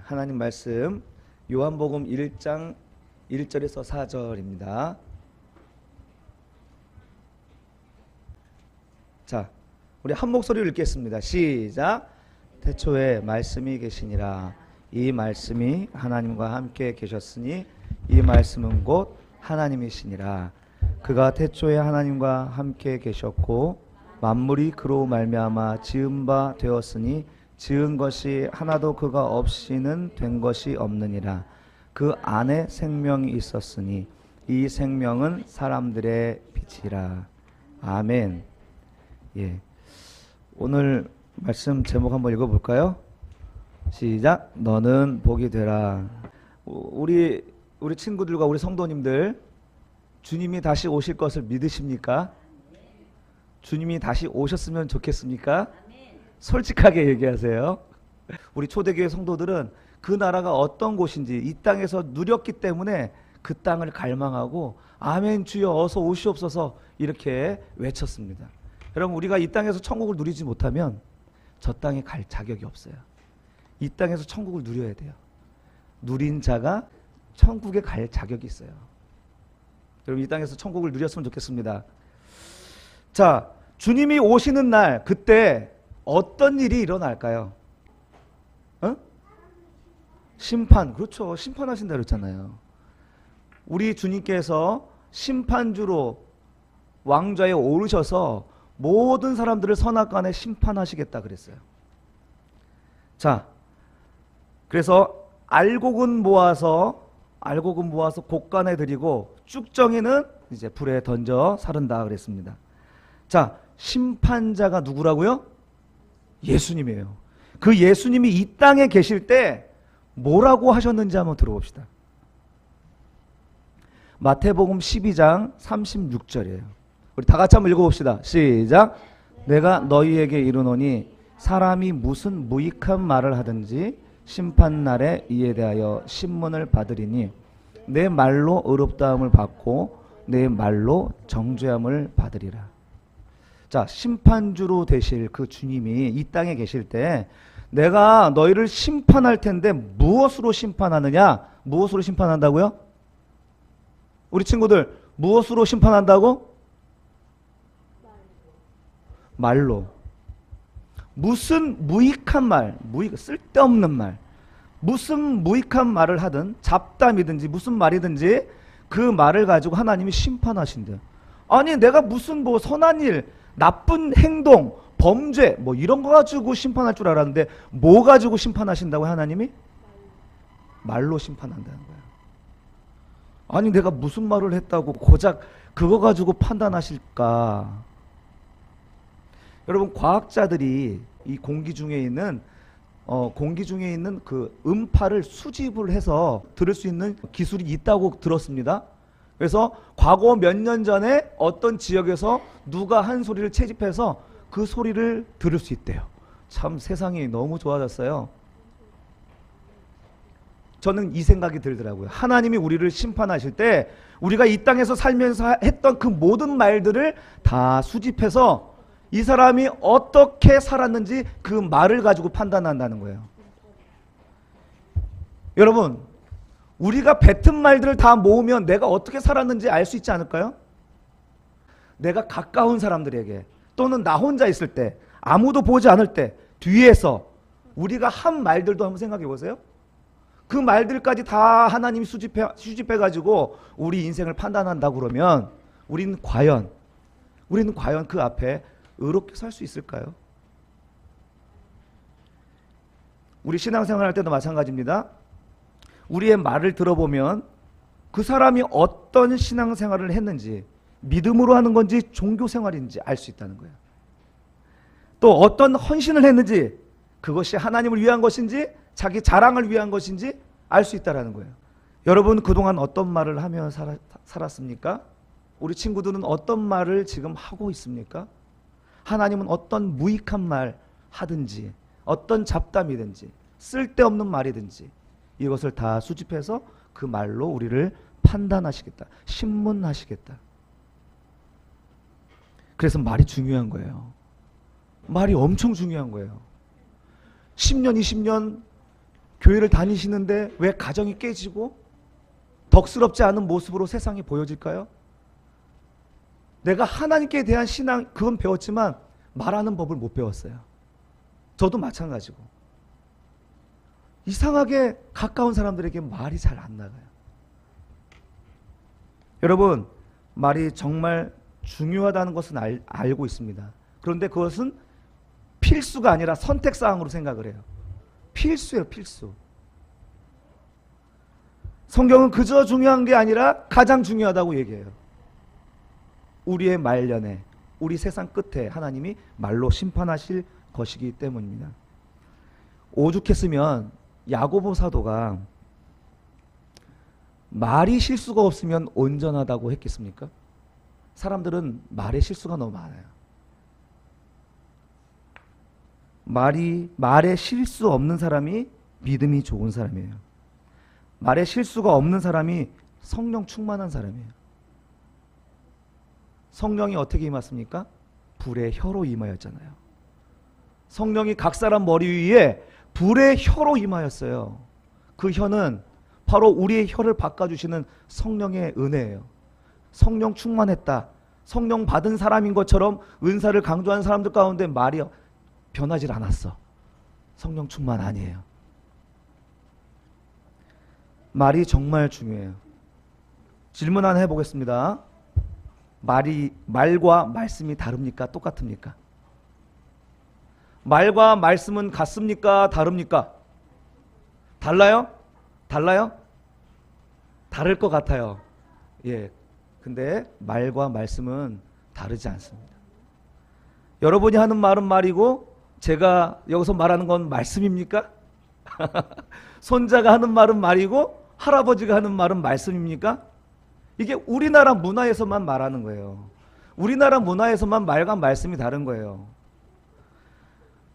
하나님 말씀 요한복음 1장 1절에서 4절입니다. 자, 우리 한 목소리로 읽겠습니다. 시작. 태초에 말씀이 계시니라. 이 말씀이 하나님과 함께 계셨으니 이 말씀은 곧 하나님이시니라. 그가 태초에 하나님과 함께 계셨고 만물이 그로 말미암아 지은 바 되었으니 지은 것이 하나도 그가 없이는 된 것이 없느니라. 그 안에 생명이 있었으니 이 생명은 사람들의 빛이라. 아멘. 예. 오늘 말씀 제목 한번 읽어볼까요? 시작. 너는 복이 되라. 우리 친구들과 우리 성도님들, 주님이 다시 오실 것을 믿으십니까? 주님이 다시 오셨으면 좋겠습니까? 솔직하게 얘기하세요. 우리 초대교회 성도들은 그 나라가 어떤 곳인지 이 땅에서 누렸기 때문에 그 땅을 갈망하고 아멘 주여 어서 오시옵소서 이렇게 외쳤습니다. 여러분, 우리가 이 땅에서 천국을 누리지 못하면 저 땅에 갈 자격이 없어요. 이 땅에서 천국을 누려야 돼요. 누린 자가 천국에 갈 자격이 있어요. 여러분, 이 땅에서 천국을 누렸으면 좋겠습니다. 자, 주님이 오시는 날, 그때 어떤 일이 일어날까요? 심판. 그렇죠. 심판하신다 그랬잖아요. 우리 주님께서 심판주로 왕좌에 오르셔서 모든 사람들을 선악간에 심판하시겠다 그랬어요. 자, 그래서 알곡은 모아서 곡간에 드리고 쭉정이는 이제 불에 던져 사른다 그랬습니다. 자, 심판자가 누구라고요? 예수님이에요. 그 예수님이 이 땅에 계실 때 뭐라고 하셨는지 한번 들어봅시다. 마태복음 12장 36절이에요. 우리 다 같이 한번 읽어봅시다. 시작. 내가 너희에게 이르노니 사람이 무슨 무익한 말을 하든지 심판날에 이에 대하여 신문을 받으리니 내 말로 의롭다함을 받고 내 말로 정죄함을 받으리라. 자, 심판주로 되실 그 주님이 이 땅에 계실 때 내가 너희를 심판할 텐데 무엇으로 심판하느냐? 무엇으로 심판한다고요? 우리 친구들, 무엇으로 심판한다고? 말로. 무슨 무익한 말, 쓸데없는 말, 무슨 무익한 말을 하든 잡담이든지 무슨 말이든지 그 말을 가지고 하나님이 심판하신대요. 아니, 내가 무슨 뭐 선한 일, 나쁜 행동, 범죄 뭐 이런 거 가지고 심판할 줄 알았는데 뭐 가지고 심판하신다고 하나님이? 말로 심판한다는 거예요. 아니, 내가 무슨 말을 했다고 고작 그거 가지고 판단하실까? 여러분, 과학자들이 이 공기 중에 있는 그 음파를 수집을 해서 들을 수 있는 기술이 있다고 들었습니다. 그래서 과거 몇 년 전에 어떤 지역에서 누가 한 소리를 채집해서 그 소리를 들을 수 있대요. 참 세상이 너무 좋아졌어요. 저는 이 생각이 들더라고요. 하나님이 우리를 심판하실 때 우리가 이 땅에서 살면서 했던 그 모든 말들을 다 수집해서 이 사람이 어떻게 살았는지 그 말을 가지고 판단한다는 거예요. 여러분, 우리가 뱉은 말들을 다 모으면 내가 어떻게 살았는지 알 수 있지 않을까요? 내가 가까운 사람들에게 또는 나 혼자 있을 때, 아무도 보지 않을 때 뒤에서 우리가 한 말들도 한번 생각해 보세요. 그 말들까지 다 하나님이 수집해 가지고 우리 인생을 판단한다고 그러면 우리는 과연 그 앞에 의롭게 살 수 있을까요? 우리 신앙생활 할 때도 마찬가지입니다. 우리의 말을 들어보면 그 사람이 어떤 신앙생활을 했는지, 믿음으로 하는 건지 종교생활인지 알 수 있다는 거예요. 또 어떤 헌신을 했는지, 그것이 하나님을 위한 것인지 자기 자랑을 위한 것인지 알 수 있다는 거예요. 여러분, 그동안 어떤 말을 하며 살았습니까? 우리 친구들은 어떤 말을 지금 하고 있습니까? 하나님은 어떤 무익한 말 하든지 어떤 잡담이든지 쓸데없는 말이든지 이것을 다 수집해서 그 말로 우리를 판단하시겠다, 신문하시겠다. 그래서 말이 중요한 거예요. 말이 엄청 중요한 거예요. 10년, 20년 교회를 다니시는데 왜 가정이 깨지고 덕스럽지 않은 모습으로 세상에 보여질까요? 내가 하나님께 대한 신앙 그건 배웠지만 말하는 법을 못 배웠어요. 저도 마찬가지고. 이상하게 가까운 사람들에게 말이 잘 안 나가요. 여러분, 말이 정말 중요하다는 것은 알고 있습니다. 그런데 그것은 필수가 아니라 선택사항으로 생각을 해요. 필수예요, 필수. 성경은 그저 중요한 게 아니라 가장 중요하다고 얘기해요. 우리의 말년에, 우리 세상 끝에 하나님이 말로 심판하실 것이기 때문입니다. 오죽했으면 야고보 사도가 말이 실수가 없으면 온전하다고 했겠습니까? 사람들은 말에 실수가 너무 많아요. 말에 실수 없는 사람이 믿음이 좋은 사람이에요. 말에 실수가 없는 사람이 성령 충만한 사람이에요. 성령이 어떻게 임했습니까? 불의 혀로 임하였잖아요. 성령이 각 사람 머리 위에 불의 혀로 임하였어요. 그 혀는 바로 우리의 혀를 바꿔주시는 성령의 은혜예요. 성령 충만했다. 성령 받은 사람인 것처럼 은사를 강조하는 사람들 가운데 말이 변하질 않았어. 성령 충만 아니에요. 말이 정말 중요해요. 질문 하나 해보겠습니다. 말과 말씀이 다릅니까? 똑같습니까? 말과 말씀은 같습니까? 다릅니까? 달라요? 달라요? 다를 것 같아요. 예. 근데 말과 말씀은 다르지 않습니다. 여러분이 하는 말은 말이고 제가 여기서 말하는 건 말씀입니까? 손자가 하는 말은 말이고 할아버지가 하는 말은 말씀입니까? 이게 우리나라 문화에서만 말하는 거예요. 우리나라 문화에서만 말과 말씀이 다른 거예요.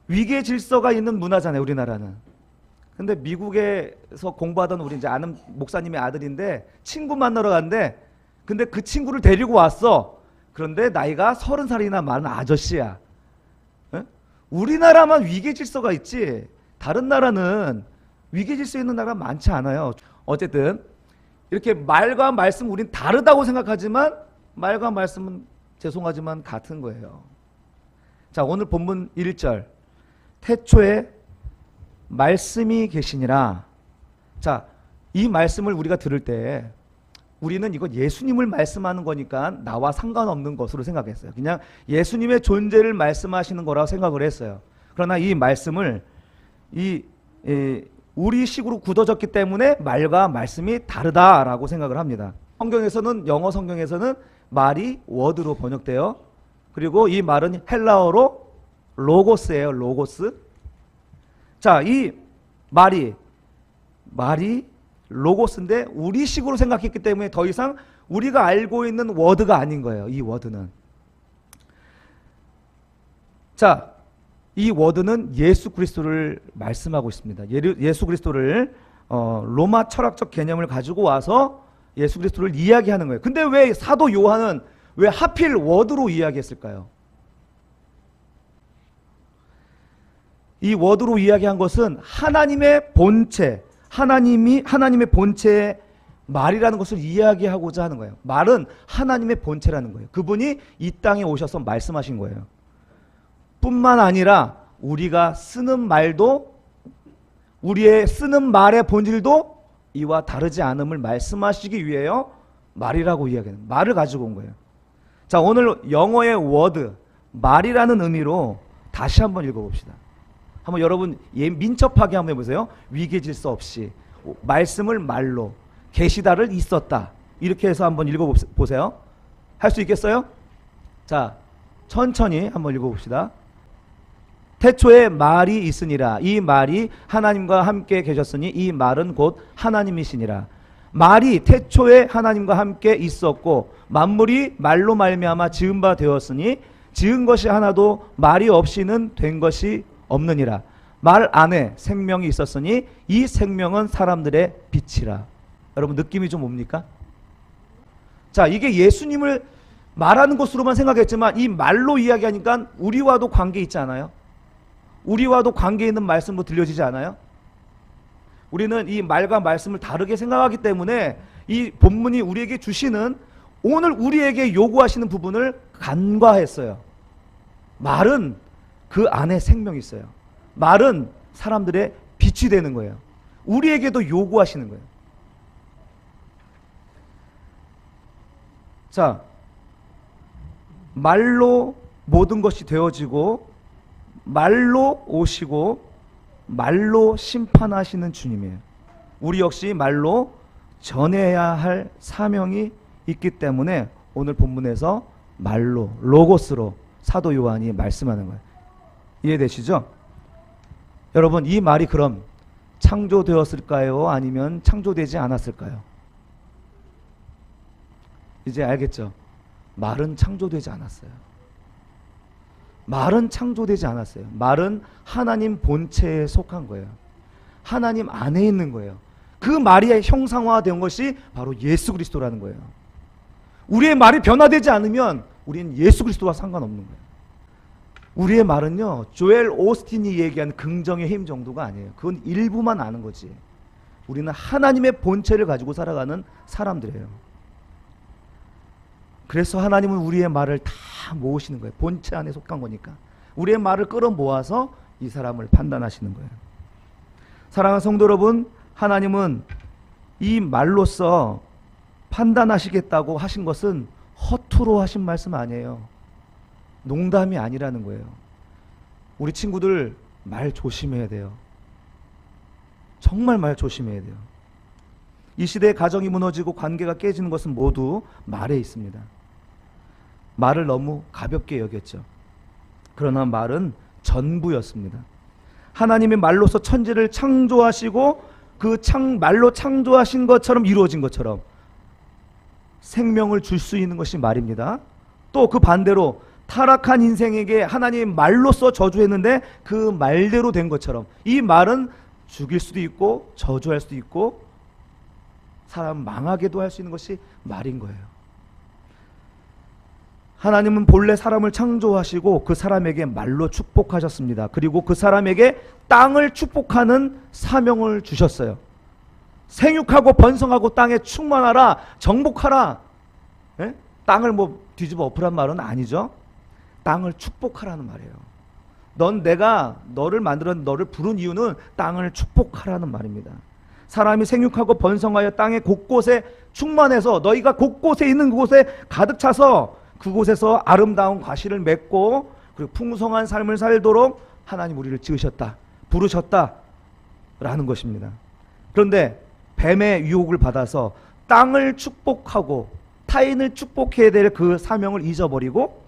위계 질서가 있는 문화잖아요, 우리나라는. 근데 미국에서 공부하던 우리 이제 아는 목사님의 아들인데 친구 만나러 갔는데 근데 그 친구를 데리고 왔어. 그런데 나이가 30살이나 많은 아저씨야. 에? 우리나라만 위계 질서가 있지 다른 나라는 위계 질서 있는 나라가 많지 않아요. 어쨌든 이렇게 말과 말씀 우린 다르다고 생각하지만 말과 말씀은 죄송하지만 같은 거예요. 자, 오늘 본문 1절 태초에 말씀이 계시니라. 자, 이 말씀을 우리가 들을 때 우리는 이거 예수님을 말씀하는 거니까 나와 상관없는 것으로 생각했어요. 그냥 예수님의 존재를 말씀하시는 거라고 생각을 했어요. 그러나 이 말씀을 우리 식으로 굳어졌기 때문에 말과 말씀이 다르다라고 생각을 합니다. 성경에서는 영어 성경에서는 말이 워드로 번역돼요. 그리고 이 말은 헬라어로 로고스예요. 로고스. 자, 이 말이 로고스인데 우리 식으로 생각했기 때문에 더 이상 우리가 알고 있는 워드가 아닌 거예요. 이 워드는. 자, 이 워드는 예수 그리스도를 말씀하고 있습니다. 예수 그리스도를 로마 철학적 개념을 가지고 와서 예수 그리스도를 이야기하는 거예요. 근데 왜 사도 요한은 왜 하필 워드로 이야기했을까요? 이 워드로 이야기한 것은 하나님의 본체, 하나님의 본체의 말이라는 것을 이야기하고자 하는 거예요. 말은 하나님의 본체라는 거예요. 그분이 이 땅에 오셔서 말씀하신 거예요. 뿐만 아니라 우리가 쓰는 말도 우리의 쓰는 말의 본질도 이와 다르지 않음을 말씀하시기 위해요. 말이라고 이야기하는 말을 가지고 온 거예요. 자, 오늘 영어의 word 말이라는 의미로 다시 한번 읽어봅시다. 한번 여러분 민첩하게 한번 해보세요. 위계 질서 없이 말씀을 말로 계시다를 있었다 이렇게 해서 한번 읽어보세요. 할 수 있겠어요? 자, 천천히 한번 읽어봅시다. 태초에 말이 있으니라. 이 말이 하나님과 함께 계셨으니 이 말은 곧 하나님이시니라. 말이 태초에 하나님과 함께 있었고 만물이 말로 말미암아 지은 바 되었으니 지은 것이 하나도 말이 없이는 된 것이 없느니라. 말 안에 생명이 있었으니 이 생명은 사람들의 빛이라. 여러분 느낌이 좀 옵니까? 자, 이게 예수님을 말하는 것으로만 생각했지만 이 말로 이야기하니까 우리와도 관계 있지 않아요? 우리와도 관계 있는 말씀도 들려지지 않아요? 우리는 이 말과 말씀을 다르게 생각하기 때문에 이 본문이 우리에게 주시는, 오늘 우리에게 요구하시는 부분을 간과했어요. 말은 그 안에 생명이 있어요. 말은 사람들의 빛이 되는 거예요. 우리에게도 요구하시는 거예요. 자, 말로 모든 것이 되어지고 말로 오시고 말로 심판하시는 주님이에요. 우리 역시 말로 전해야 할 사명이 있기 때문에 오늘 본문에서 말로, 로고스로 사도 요한이 말씀하는 거예요. 이해되시죠? 여러분, 이 말이 그럼 창조되었을까요? 아니면 창조되지 않았을까요? 이제 알겠죠? 말은 창조되지 않았어요. 말은 창조되지 않았어요. 말은 하나님 본체에 속한 거예요. 하나님 안에 있는 거예요. 그 말이 형상화된 것이 바로 예수 그리스도라는 거예요. 우리의 말이 변화되지 않으면 우리는 예수 그리스도와 상관없는 거예요. 우리의 말은요, 조엘 오스틴이 얘기한 긍정의 힘 정도가 아니에요. 그건 일부만 아는 거지. 우리는 하나님의 본체를 가지고 살아가는 사람들이에요. 그래서 하나님은 우리의 말을 다 모으시는 거예요. 본체 안에 속한 거니까. 우리의 말을 끌어모아서 이 사람을 판단하시는 거예요. 사랑하는 성도 여러분, 하나님은 이 말로써 판단하시겠다고 하신 것은 허투루 하신 말씀 아니에요. 농담이 아니라는 거예요. 우리 친구들 말 조심해야 돼요. 정말 말 조심해야 돼요. 이 시대에 가정이 무너지고 관계가 깨지는 것은 모두 말에 있습니다. 말을 너무 가볍게 여겼죠. 그러나 말은 전부였습니다. 하나님이 말로서 천지를 창조하시고 그 말로 창조하신 것처럼 이루어진 것처럼 생명을 줄 수 있는 것이 말입니다. 또 그 반대로 타락한 인생에게 하나님 말로써 저주했는데 그 말대로 된 것처럼 이 말은 죽일 수도 있고 저주할 수도 있고 사람 망하게도 할 수 있는 것이 말인 거예요. 하나님은 본래 사람을 창조하시고 그 사람에게 말로 축복하셨습니다. 그리고 그 사람에게 땅을 축복하는 사명을 주셨어요. 생육하고 번성하고 땅에 충만하라, 정복하라. 예? 땅을 뭐 뒤집어 엎으란 말은 아니죠. 땅을 축복하라는 말이에요. 내가 너를 만들어 너를 부른 이유는 땅을 축복하라는 말입니다. 사람이 생육하고 번성하여 땅의 곳곳에 충만해서 너희가 곳곳에 있는 그곳에 가득 차서 그곳에서 아름다운 과실을 맺고 그리고 풍성한 삶을 살도록 하나님 우리를 지으셨다, 부르셨다 라는 것입니다. 그런데 뱀의 유혹을 받아서 땅을 축복하고 타인을 축복해야 될 그 사명을 잊어버리고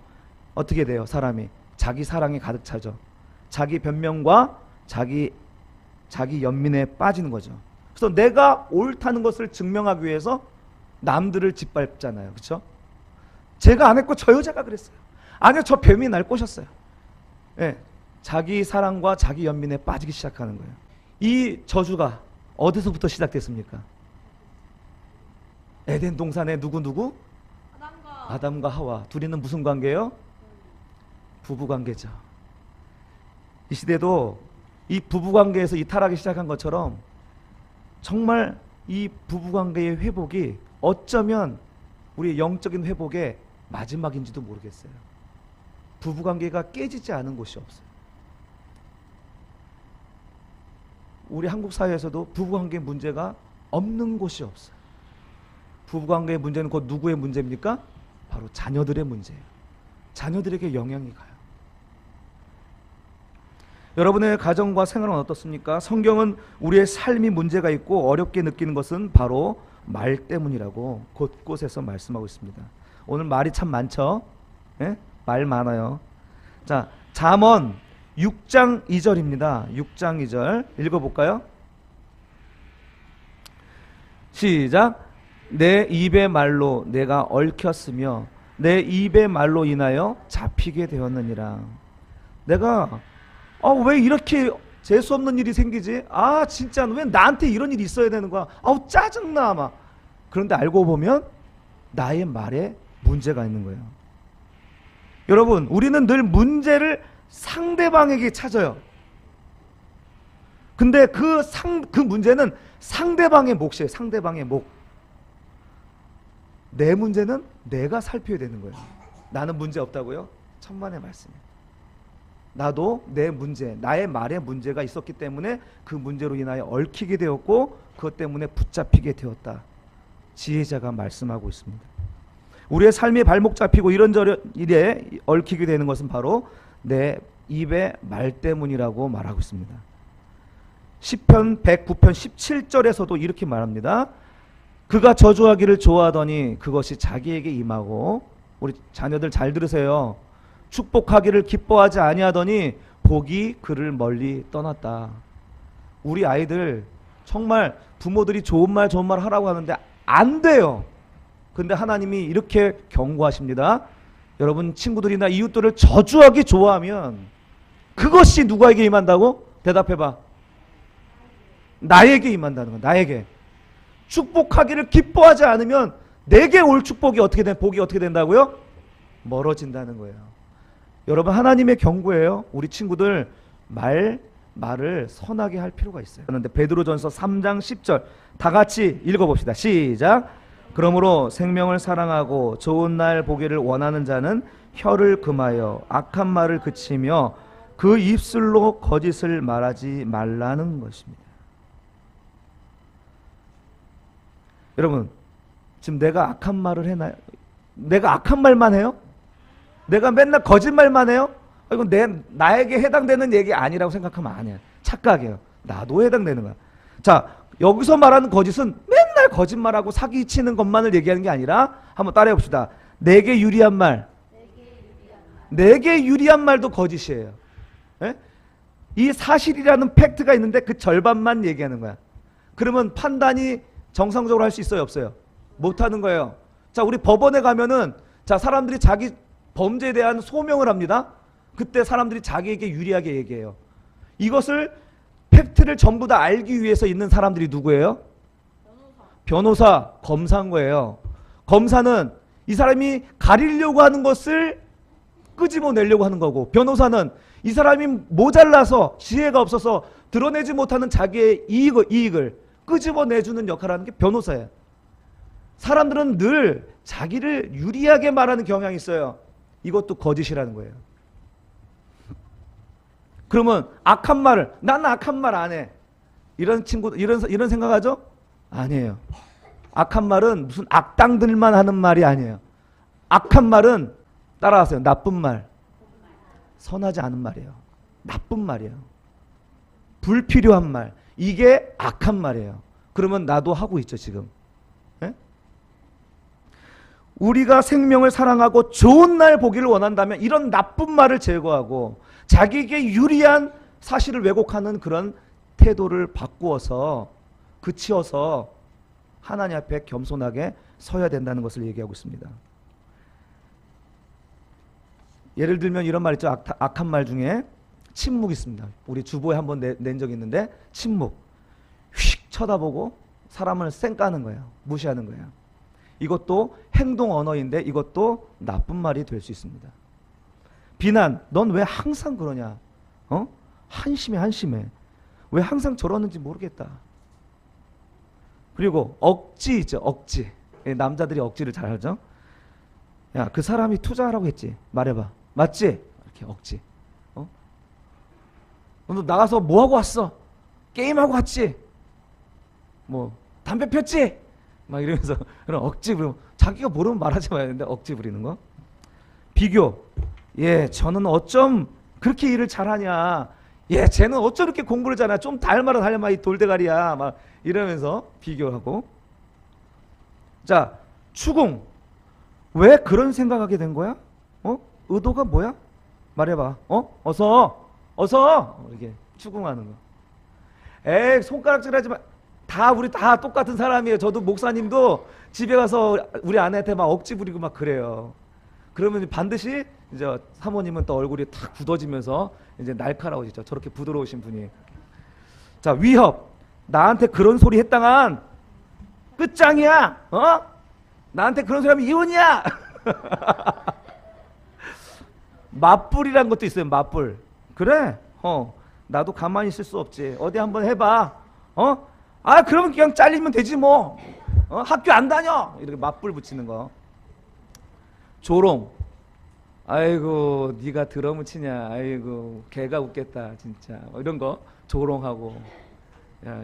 어떻게 돼요? 사람이 자기 사랑에 가득 차죠. 자기 변명과 자기 연민에 빠지는 거죠. 그래서 내가 옳다는 것을 증명하기 위해서 남들을 짓밟잖아요. 그렇죠? 제가 안 했고 저 여자가 그랬어요. 아니요, 저 뱀이 날 꼬셨어요. 네, 자기 사랑과 자기 연민에 빠지기 시작하는 거예요. 이 저주가 어디서부터 시작됐습니까? 에덴 동산에 누구? 아담과 하와. 둘이는 무슨 관계예요? 부부 관계죠. 이 시대도 이 부부 관계에서 이탈하기 시작한 것처럼 정말 이 부부 관계의 회복이 어쩌면 우리의 영적인 회복의 마지막인지도 모르겠어요. 부부 관계가 깨지지 않은 곳이 없어요. 우리 한국 사회에서도 부부 관계 문제가 없는 곳이 없어요. 부부 관계의 문제는 곧 누구의 문제입니까? 바로 자녀들의 문제예요. 자녀들에게 영향이 가요. 여러분의 가정과 생활은 어떻습니까? 성경은 우리의 삶이 문제가 있고 어렵게 느끼는 것은 바로 말 때문이라고 곳곳에서 말씀하고 있습니다. 오늘 말이 참 많죠? 예? 말 많아요. 자, 잠언 6장 2절입니다. 6장 2절 읽어볼까요? 시작. 내 입의 말로 내가 얽혔으며 내 입의 말로 인하여 잡히게 되었느니라. 내가 왜 이렇게 재수없는 일이 생기지? 진짜 왜 나한테 이런 일이 있어야 되는 거야? 짜증나 막. 그런데 알고 보면 나의 말에 문제가 있는 거예요. 여러분, 우리는 늘 문제를 상대방에게 찾아요. 근데 그 문제는 상대방의 몫이에요. 상대방의 몫. 내 문제는 내가 살펴야 되는 거예요. 나는 문제 없다고요? 천만의 말씀이에요. 나도 내 문제, 나의 말에 문제가 있었기 때문에 그 문제로 인하여 얽히게 되었고 그것 때문에 붙잡히게 되었다. 지혜자가 말씀하고 있습니다. 우리의 삶이 발목 잡히고 이런저런 일에 얽히게 되는 것은 바로 내 입의 말 때문이라고 말하고 있습니다. 시편 109편 17절에서도 이렇게 말합니다. 그가 저주하기를 좋아하더니 그것이 자기에게 임하고, 우리 자녀들 잘 들으세요. 축복하기를 기뻐하지 아니하더니 복이 그를 멀리 떠났다. 우리 아이들 정말 부모들이 좋은 말 하라고 하는데 안 돼요. 근데 하나님이 이렇게 경고하십니다. 여러분, 친구들이나 이웃들을 저주하기 좋아하면 그것이 누구에게 임한다고? 대답해봐. 나에게 임한다는 거야. 나에게. 축복하기를 기뻐하지 않으면 내게 올 축복이 복이 어떻게 된다고요? 멀어진다는 거예요. 여러분, 하나님의 경고예요. 우리 친구들 말을 선하게 할 필요가 있어요. 그런데 베드로전서 3장 10절 다 같이 읽어봅시다. 시작. 그러므로 생명을 사랑하고 좋은 날 보기를 원하는 자는 혀를 금하여 악한 말을 그치며 그 입술로 거짓을 말하지 말라는 것입니다. 여러분, 지금 내가 악한 말을 해나요? 내가 악한 말만 해요? 내가 맨날 거짓말만 해요? 이건 나에게 해당되는 얘기 아니라고 생각하면 아니야. 착각이에요. 나도 해당되는 거야. 자, 여기서 말하는 거짓은 맨날 거짓말하고 사기치는 것만을 얘기하는 게 아니라 한번 따라해 봅시다. 내게 유리한 말. 내게 유리한 말도 거짓이에요. 에? 이 사실이라는 팩트가 있는데 그 절반만 얘기하는 거야. 그러면 판단이 정상적으로 할 수 있어요, 없어요? 못하는 거예요. 자, 우리 법원에 가면은 자, 사람들이 자기 범죄에 대한 소명을 합니다. 그때 사람들이 자기에게 유리하게 얘기해요. 이것을 팩트를 전부 다 알기 위해서 있는 사람들이 누구예요? 변호사, 검사인 거예요. 검사는 이 사람이 가리려고 하는 것을 끄집어내려고 하는 거고, 변호사는 이 사람이 모자라서 지혜가 없어서 드러내지 못하는 자기의 이익을 끄집어내주는 역할을 하는 게 변호사예요. 사람들은 늘 자기를 유리하게 말하는 경향이 있어요. 이것도 거짓이라는 거예요. 그러면 악한 말을, 나는 악한 말 안 해. 이런 친구, 이런 생각하죠? 아니에요. 악한 말은 무슨 악당들만 하는 말이 아니에요. 악한 말은 따라하세요. 나쁜 말. 선하지 않은 말이에요. 나쁜 말이에요. 불필요한 말. 이게 악한 말이에요. 그러면 나도 하고 있죠, 지금. 에? 우리가 생명을 사랑하고 좋은 날 보기를 원한다면 이런 나쁜 말을 제거하고 자기에게 유리한 사실을 왜곡하는 그런 태도를 바꾸어서 그치어서 하나님 앞에 겸손하게 서야 된다는 것을 얘기하고 있습니다. 예를 들면 이런 말 있죠. 악한 말 중에 침묵이 있습니다. 우리 주보에 한번 낸 적이 있는데, 침묵. 휙 쳐다보고 사람을 쌩까는 거예요. 무시하는 거예요. 이것도 행동 언어인데 이것도 나쁜 말이 될 수 있습니다. 비난. 넌 왜 항상 그러냐? 한심해. 왜 항상 저러는지 모르겠다. 그리고 억지 있죠. 억지. 남자들이 억지를 잘 하죠. 야, 그 사람이 투자하라고 했지. 말해봐. 맞지? 이렇게 억지. 너 나가서 뭐 하고 왔어? 게임하고 왔지? 뭐 담배 폈지? 막 이러면서 그런 억지 부리고, 자기가 모르면 말하지 말아야 되는데 억지 부리는 거. 비교. 예, 저는 어쩜 그렇게 일을 잘하냐. 예, 쟤는 어쩜 이렇게 공부를 잘하냐. 좀 닮아라 닮아 이 돌대가리야. 막 이러면서 비교하고. 자, 추궁. 왜 그런 생각하게 된 거야? 의도가 뭐야? 말해봐. 어서 이렇게 추궁하는 거. 에이, 손가락질하지 마. 우리 다 똑같은 사람이에요. 저도 목사님도 집에 가서 우리 아내한테 막 억지 부리고 막 그래요. 그러면 반드시 이제 사모님은 또 얼굴이 탁 굳어지면서 이제 날카로워지죠. 저렇게 부드러우신 분이. 자, 위협. 나한테 그런 소리 했다간 끝장이야. 나한테 그런 소리 하면 이혼이야. 맞불이란 것도 있어요. 맞불. 그래. 나도 가만히 있을 수 없지. 어디 한번 해봐. 그러면 그냥 잘리면 되지 뭐. 학교 안 다녀. 이렇게 맞불 붙이는 거. 조롱. 아이고 네가 드럼을 치냐. 아이고 걔가 웃겠다 진짜. 이런 거 조롱하고. 야.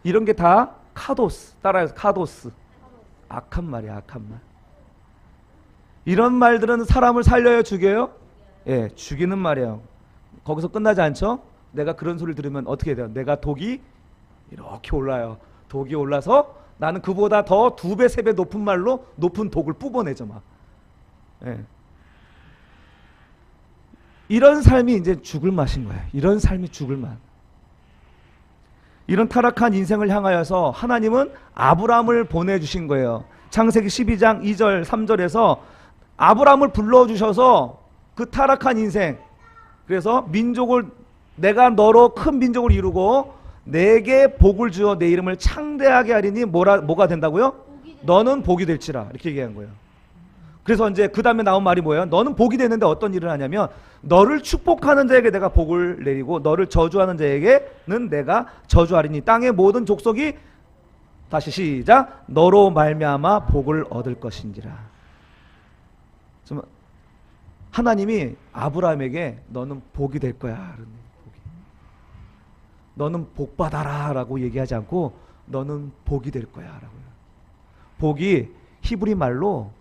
이런 게 다 카도스. 따라해서 카도스. 악한 말이야, 악한 말. 이런 말들은 사람을 살려요, 죽여요? 예, 죽이는 말이에요. 거기서 끝나지 않죠? 내가 그런 소리를 들으면 어떻게 돼요? 내가 독이 이렇게 올라요. 독이 올라서 나는 그보다 더 2배, 3배 높은 말로 높은 독을 뿜어내죠, 막. 예. 이런 삶이 이제 죽을 맛인 거예요. 이런 삶이 죽을 맛. 이런 타락한 인생을 향하여서 하나님은 아브라함을 보내주신 거예요. 창세기 12장 2절 3절에서 아브라함을 불러주셔서 그 타락한 인생, 그래서 민족을 내가 너로 큰 민족을 이루고 내게 복을 주어 내 이름을 창대하게 하리니 뭐가 된다고요? 너는 복이 될지라, 이렇게 얘기한 거예요. 그래서 이제 그 다음에 나온 말이 뭐예요? 너는 복이 되는데 어떤 일을 하냐면 너를 축복하는 자에게 내가 복을 내리고 너를 저주하는 자에게는 내가 저주하리니 땅의 모든 족속이, 다시 시작, 너로 말미암아 복을 얻을 것인지라. 하나님이 아브라함에게 너는 복이 될 거야. 너는 복 받아라 라고 얘기하지 않고 너는 복이 될 거야 라고요. 복이 히브리 말로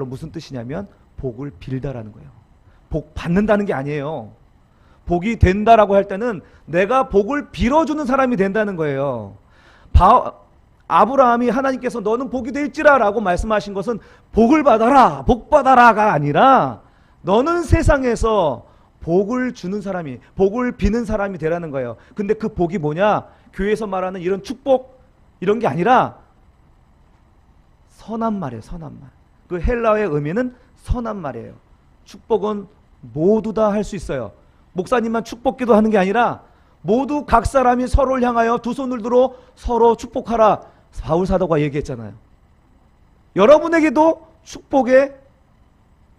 무슨 뜻이냐면 복을 빌다라는 거예요. 복 받는다는 게 아니에요. 복이 된다라고 할 때는 내가 복을 빌어주는 사람이 된다는 거예요. 아브라함이 하나님께서 너는 복이 될지라 라고 말씀하신 것은 복을 받아라, 복 받아라가 아니라 너는 세상에서 복을 주는 사람이, 복을 비는 사람이 되라는 거예요. 근데 그 복이 뭐냐? 교회에서 말하는 이런 축복 이런 게 아니라 선한 말이에요. 선한 말. 그 헬라어의 의미는 선한 말이에요. 축복은 모두 다 할 수 있어요. 목사님만 축복기도 하는 게 아니라 모두 각 사람이 서로를 향하여 두 손을 들어 서로 축복하라. 바울 사도가 얘기했잖아요. 여러분에게도 축복의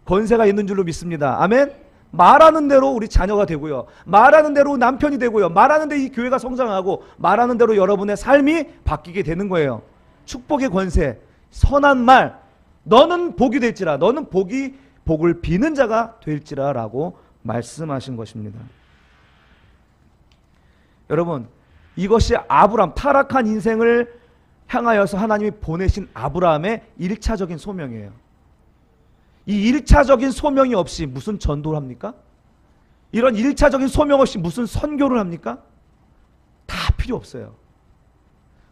권세가 있는 줄로 믿습니다. 아멘. 말하는 대로 우리 자녀가 되고요. 말하는 대로 남편이 되고요. 말하는 대로 이 교회가 성장하고 말하는 대로 여러분의 삶이 바뀌게 되는 거예요. 축복의 권세, 선한 말, 너는 복이 될지라, 너는 복을 비는 자가 될지라 라고 말씀하신 것입니다. 여러분, 이것이 아브라함, 타락한 인생을 향하여서 하나님이 보내신 아브라함의 1차적인 소명이에요. 이 1차적인 소명이 없이 무슨 전도를 합니까? 이런 1차적인 소명 없이 무슨 선교를 합니까? 다 필요 없어요.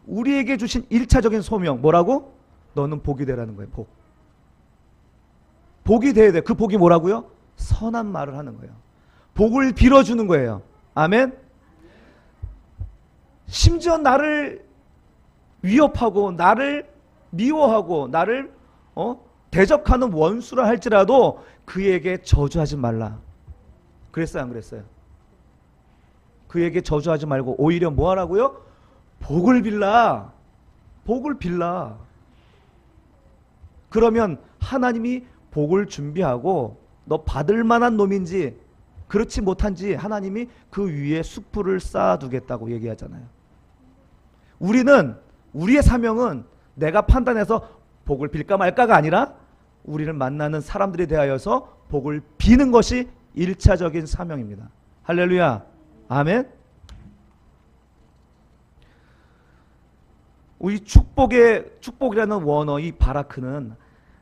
우리에게 주신 1차적인 소명 뭐라고? 너는 복이 되라는 거예요. 복이 돼야 돼. 그 복이 뭐라고요? 선한 말을 하는 거예요. 복을 빌어주는 거예요. 아멘. 심지어 나를 위협하고 나를 미워하고 나를 대적하는 원수라 할지라도 그에게 저주하지 말라. 그랬어요, 안 그랬어요? 그에게 저주하지 말고 오히려 뭐 하라고요? 복을 빌라. 복을 빌라. 그러면 하나님이 복을 준비하고 너 받을 만한 놈인지 그렇지 못한지 하나님이 그 위에 숯불을 쌓아두겠다고 얘기하잖아요. 우리의 사명은 내가 판단해서 복을 빌까 말까가 아니라 우리를 만나는 사람들에 대하여서 복을 비는 것이 1차적인 사명입니다. 할렐루야. 아멘. 우리 축복이라는 원어, 이 바라크는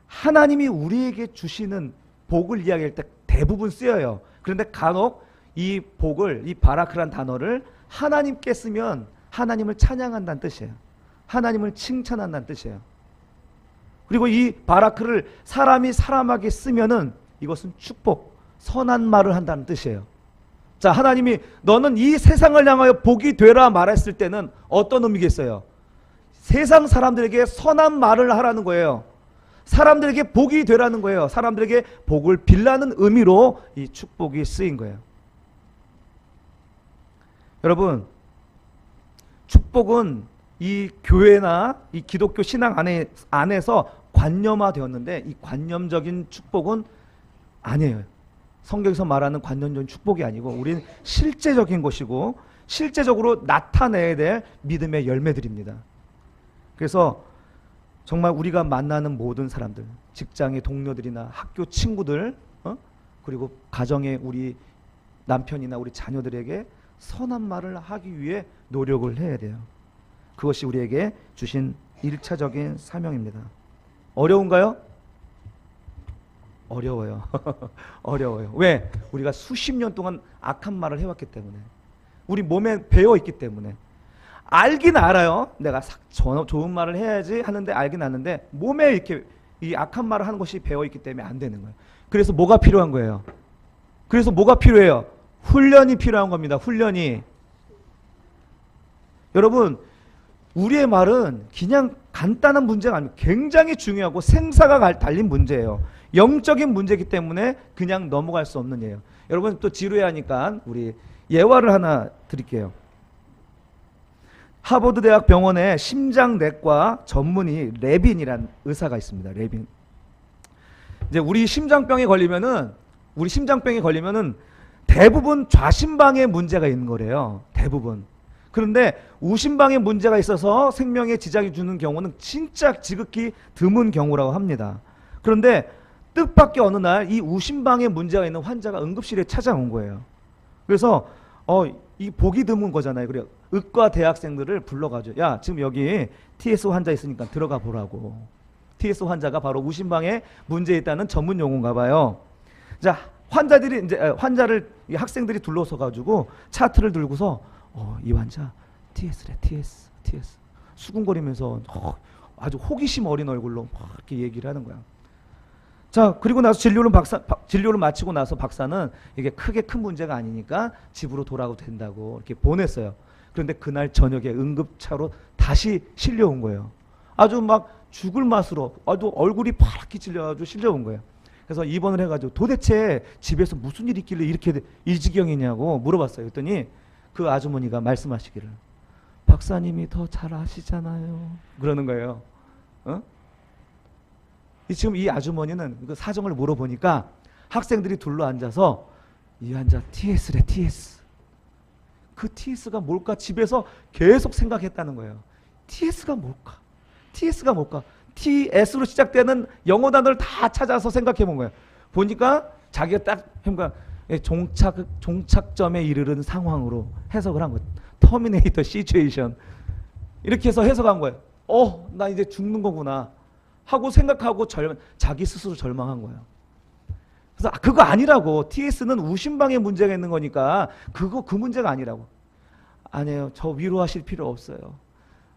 하나님이 우리에게 주시는 복을 이야기할 때 대부분 쓰여요. 그런데 간혹 이 복을, 이 바라크란 단어를 하나님께 쓰면 하나님을 찬양한다는 뜻이에요. 하나님을 칭찬한다는 뜻이에요. 그리고 이 바라크를 사람이 사람에게 쓰면은 이것은 축복, 선한 말을 한다는 뜻이에요. 자, 하나님이 너는 이 세상을 향하여 복이 되라 말했을 때는 어떤 의미겠어요? 세상 사람들에게 선한 말을 하라는 거예요. 사람들에게 복이 되라는 거예요. 사람들에게 복을 빌라는 의미로 이 축복이 쓰인 거예요. 여러분, 축복은 이 교회나 이 기독교 신앙 안에서 관념화되었는데 이 관념적인 축복은 아니에요. 성경에서 말하는 관념적인 축복이 아니고 우리는 실제적인 것이고 실제적으로 나타내야 될 믿음의 열매들입니다. 그래서 정말 우리가 만나는 모든 사람들, 직장의 동료들이나 학교 친구들, 그리고 가정의 우리 남편이나 우리 자녀들에게 선한 말을 하기 위해 노력을 해야 돼요. 그것이 우리에게 주신 1차적인 사명입니다. 어려운가요? 어려워요. 어려워요. 왜? 우리가 수십 년 동안 악한 말을 해왔기 때문에, 우리 몸에 배어있기 때문에. 알긴 알아요. 내가 좋은 말을 해야지 하는데 알긴 아는데 몸에 이렇게 이 악한 말을 하는 것이 배어있기 때문에 안 되는 거예요. 그래서 뭐가 필요한 거예요? 그래서 뭐가 필요해요? 훈련이 필요한 겁니다. 훈련이. 여러분, 우리의 말은 그냥 간단한 문제가 아니고 굉장히 중요하고 생사가 달린 문제예요. 영적인 문제이기 때문에 그냥 넘어갈 수 없는 예요. 여러분 또 지루해하니까 우리 예화를 하나 드릴게요. 하버드 대학 병원에 심장내과 전문의 레빈이란 의사가 있습니다. 레빈. 이제 우리 심장병에 걸리면은 대부분 좌심방에 문제가 있는 거래요. 대부분. 그런데 우심방에 문제가 있어서 생명에 지장이 주는 경우는 진짜 지극히 드문 경우라고 합니다. 그런데 뜻밖의 어느 날 이 우심방에 문제가 있는 환자가 응급실에 찾아온 거예요. 그래서 이 보기 드문 거잖아요. 그래 의과 대학생들을 불러가지고 야 지금 여기 TS 환자 있으니까 들어가 보라고. TS 환자가 바로 우심방에 문제 있다는 전문 용어인가 봐요. 자 환자들이 이제 환자를 이 학생들이 둘러서 가지고 차트를 들고서 이 환자 TS래 TS 수군거리면서 아주 호기심 어린 얼굴로 막 이렇게 얘기를 하는 거야. 자 그리고 나서 진료를 마치고 나서 박사는 이게 크게 큰 문제가 아니니까 집으로 돌아가도 된다고 이렇게 보냈어요. 그런데 그날 저녁에 응급차로 다시 실려온 거예요. 아주 막 죽을 맛으로 아주 얼굴이 파랗게 질려가지고 실려온 거예요. 그래서 입원을 해가지고 도대체 집에서 무슨 일이 있길래 이렇게 이 지경이냐고 물어봤어요. 그랬더니 그 아주머니가 말씀하시기를 박사님이 더 잘 아시잖아요. 그러는 거예요. 지금 이 아주머니는 그 사정을 물어보니까 학생들이 둘러앉아서 이 환자 TS래 TS. 그 TS가 뭘까 집에서 계속 생각했다는 거예요. TS가 뭘까? TS가 뭘까? TS로 시작되는 영어 단어를 다 찾아서 생각해 본 거예요. 보니까 자기가 딱 종착점에 이르는 상황으로 해석을 한 거예요. 터미네이터 시츄에이션. 이렇게 해서 해석한 거예요. 나 이제 죽는 거구나 하고 생각하고 자기 스스로 절망한 거예요. 그래서 그거 아니라고. TS는 우심방에 문제가 있는 거니까 그 문제가 아니라고. 아니에요. 저 위로하실 필요 없어요.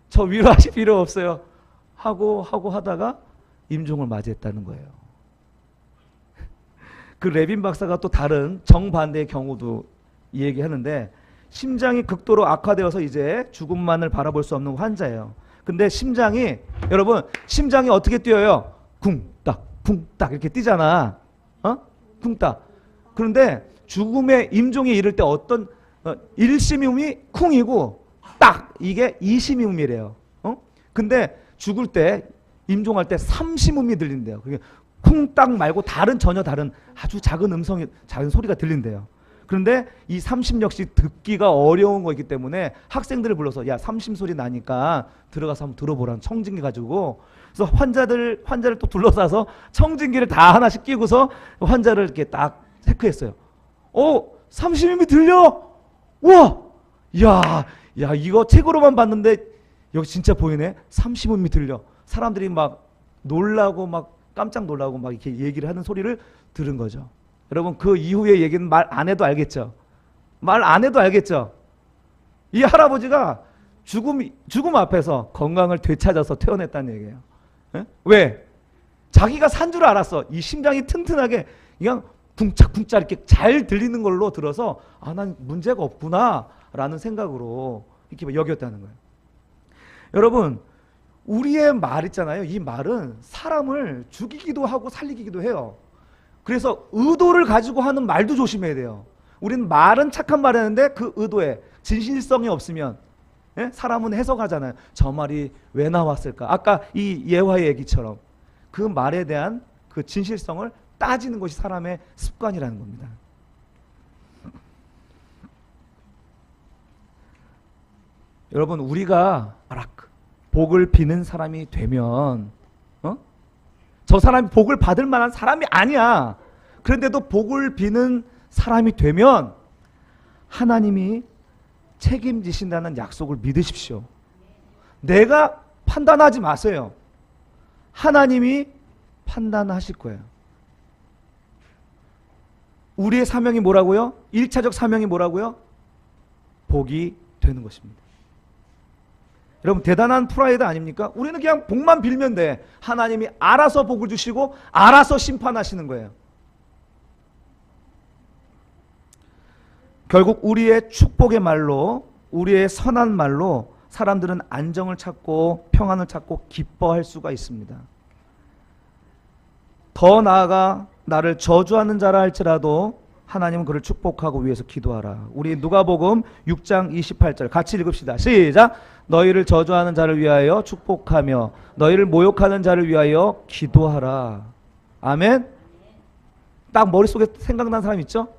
저 위로하실 필요 없어요. 하고 하다가 임종을 맞이했다는 거예요. 그 레빈 박사가 또 다른 정반대의 경우도 얘기하는데 심장이 극도로 악화되어서 이제 죽음만을 바라볼 수 없는 환자예요. 근데 여러분 심장이 어떻게 뛰어요? 쿵딱 쿵딱 이렇게 뛰잖아. 쿵딱. 그런데 죽음의 임종에 이를 때 어떤 1심음이 쿵이고 딱 이게 2심음이래요. 근데 죽을 때 임종할 때 3심음이 들린대요. 그게 쿵딱 말고 전혀 다른 아주 작은 소리가 들린대요. 그런데 이 3심 역시 듣기가 어려운 거기 때문에 학생들을 불러서 야 3심 소리 나니까 들어가서 한번 들어보라는 청진기 가지고 그래서 환자를 또 둘러싸서 청진기를 다 하나씩 끼고서 환자를 이렇게 딱 체크했어요. 3심음이 들려? 우와! 야 이거 책으로만 봤는데 여기 진짜 보이네. 3심음이 들려. 사람들이 막 놀라고 막 깜짝 놀라고 막 이렇게 얘기를 하는 소리를 들은 거죠. 여러분 그 이후의 얘기는 말 안 해도 알겠죠? 말 안 해도 알겠죠? 이 할아버지가 죽음 앞에서 건강을 되찾아서 퇴원했다는 얘기예요. 왜? 자기가 산 줄 알았어. 이 심장이 튼튼하게 그냥 쿵짝쿵짝 이렇게 잘 들리는 걸로 들어서 난 문제가 없구나 라는 생각으로 이렇게 여겼다는 거예요. 여러분 우리의 말 있잖아요. 이 말은 사람을 죽이기도 하고 살리기도 해요. 그래서 의도를 가지고 하는 말도 조심해야 돼요. 우리는 말은 착한 말 하는데 그 의도에 진실성이 없으면 사람은 해석하잖아요. 저 말이 왜 나왔을까? 아까 이 예화의 얘기처럼 그 말에 대한 그 진실성을 따지는 것이 사람의 습관이라는 겁니다. 여러분, 우리가 복을 비는 사람이 되면 저 사람이 복을 받을 만한 사람이 아니야. 그런데도 복을 비는 사람이 되면 하나님이 책임지신다는 약속을 믿으십시오. 내가 판단하지 마세요. 하나님이 판단하실 거예요. 우리의 사명이 뭐라고요? 1차적 사명이 뭐라고요? 복이 되는 것입니다. 여러분, 대단한 프라이드 아닙니까? 우리는 그냥 복만 빌면 돼. 하나님이 알아서 복을 주시고 알아서 심판하시는 거예요. 결국 우리의 축복의 말로, 우리의 선한 말로 사람들은 안정을 찾고 평안을 찾고 기뻐할 수가 있습니다. 더 나아가 나를 저주하는 자라 할지라도 하나님은 그를 축복하고 위해서 기도하라. 우리 누가복음 6장 28절 같이 읽읍시다. 시작. 너희를 저주하는 자를 위하여 축복하며 너희를 모욕하는 자를 위하여 기도하라. 아멘. 딱 머릿속에 생각난 사람 있죠?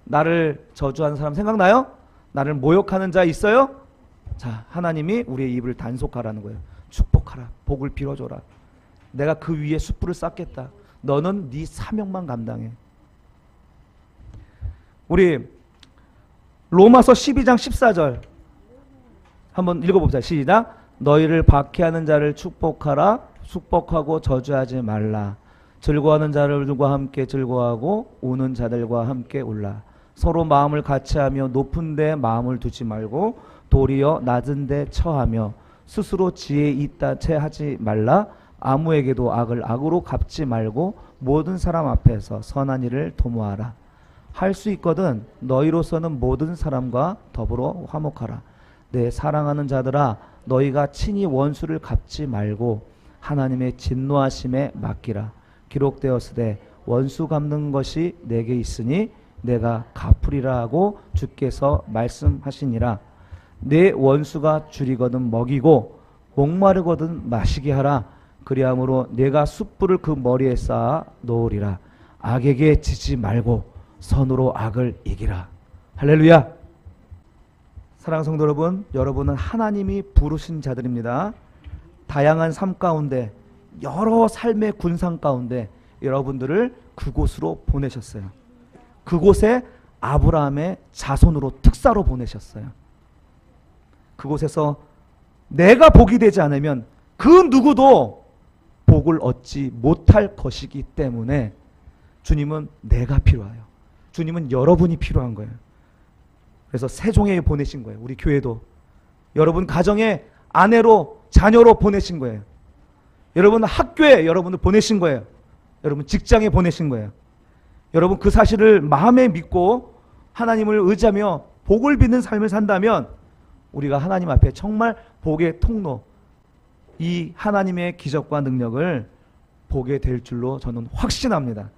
나를 저주하는 사람 생각나요? 나를 모욕하는 자 있어요? 자, 하나님이 우리의 입을 단속하라는 거예요. 축복하라. 복을 빌어줘라. 내가 그 위에 숯불을 쌓겠다. 너는 네 사명만 감당해. 우리 로마서 12장 14절 한번 읽어봅시다. 시작. 너희를 박해하는 자를 축복하라. 축복하고 저주하지 말라. 즐거워하는 자들과 함께 즐거워하고 우는 자들과 함께 울라. 서로 마음을 같이하며 높은 데 마음을 두지 말고 도리어 낮은 데 처하며 스스로 지혜 있다 채 하지 말라. 아무에게도 악을 악으로 갚지 말고 모든 사람 앞에서 선한 일을 도모하라. 할 수 있거든 너희로서는 모든 사람과 더불어 화목하라. 내 사랑하는 자들아, 너희가 친히 원수를 갚지 말고 하나님의 진노하심에 맡기라. 기록되었으되 원수 갚는 것이 내게 있으니 내가 갚으리라 하고 주께서 말씀하시니라. 내 원수가 줄이거든 먹이고 목마르거든 마시게 하라. 그리함으로 내가 숯불을 그 머리에 쌓아 놓으리라. 악에게 지지 말고 선으로 악을 이기라. 할렐루야. 사랑하는 성도 여러분, 여러분은 하나님이 부르신 자들입니다. 다양한 삶 가운데, 여러 삶의 군상 가운데 여러분들을 그곳으로 보내셨어요. 그곳에 아브라함의 자손으로 특사로 보내셨어요. 그곳에서 내가 복이 되지 않으면 그 누구도 복을 얻지 못할 것이기 때문에 주님은 내가 필요해요. 주님은 여러분이 필요한 거예요. 그래서 세종에 보내신 거예요. 우리 교회도 여러분 가정에 아내로 자녀로 보내신 거예요. 여러분 학교에 여러분을 보내신 거예요. 여러분 직장에 보내신 거예요. 여러분 그 사실을 마음에 믿고 하나님을 의지하며 복을 빚는 삶을 산다면 우리가 하나님 앞에 정말 복의 통로, 이 하나님의 기적과 능력을 보게 될 줄로 저는 확신합니다.